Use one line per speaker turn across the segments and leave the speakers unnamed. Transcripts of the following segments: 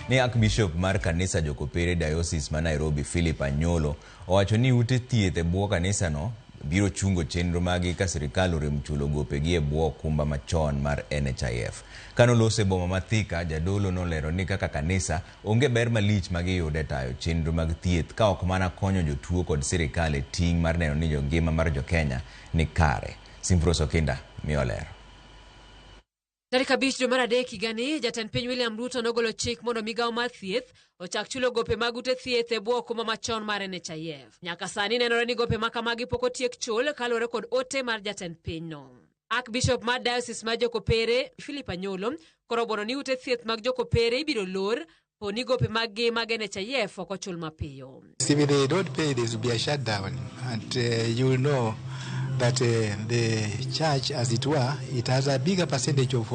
ni Archbishop mar kanisa Jokopere Diocese ma Nairobi Philip Ayoro owacho ni ute thieth e bwo kanisa no biro chungo chenro magi ka sirkal orem chulo gopegi e bwo okumba machon mar NHIF. Kano lose boma mathika, jadolo nolero ni kaka kanisa onge ber malich magiyude tayo chenro mag thieth ka ok mana konyo jotuo kod sirkal e ting' mar neno ni jongima mar jokenya ni kare. Osiptende Jokopere.
Tarik 5 dwe mar adek higani, Jatend Piny William Ruto nogolo chik mondo migawo mar thieth ochak chulo gope mag ute thieth e bwo okumba machon mar NHIF. Nyaka sani nenore ni gope ma kamagi pok otiek chul kaluwore kod ote mar jatend pinyno. Archbishop mar Diocese mar Jokopere Philip Ayoro koro obono ni ute thieth mag Jokopere ibiro lor poni gope mag NHIF ok ochul mapiyo.
If they don't pay, there will be a shutdown, and you will know that the church, as it were, it has a bigger percentage of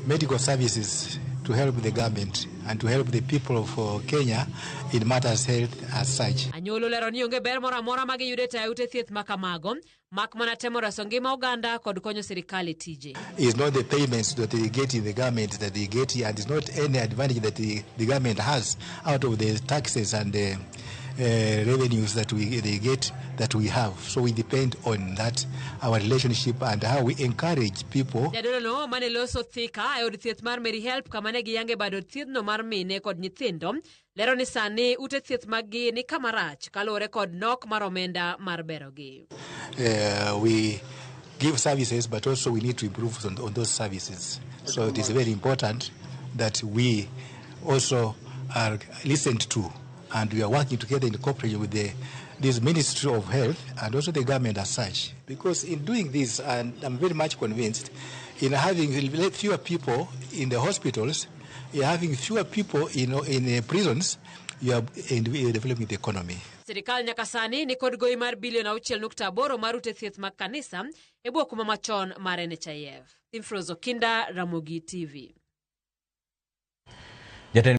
medical services to help the government and to help the people of Kenya in matters health as such.
Anyolo lero ni onge ber mora mora magi yude ta ute thieth makamago, mak mana temo raso ngima oganda kod konyo sirkal tije.
It's not the payments that they get in the government that they get, and it's not any advantage that the government has out of the taxes and the revenues that they get that we have. So we depend on that, our relationship and how we encourage people.
Jadolo no mane loso thika e od thieth mar Mary Help kamane giyange bado thieth no mar mine kod nyithindo lero ni sani ute thieth magi ni kamarach kalore kod nok mar omenda mar berogi.
We give services, but also we need to improve on those services. So it is very important that we also are listened to, and we are working together in cooperation with this Ministry of Health and also the government as such. Because in doing this, and I'm very much convinced, in having fewer people in the hospitals, in having fewer people in prisons, you are developing the economy.
Sirkal nyaka sani ni kod gowi mar bilion 6.8 mar ute thieth mag kanisa e bwo okumba machon mar NHIF. Osiptende Ramogi TV.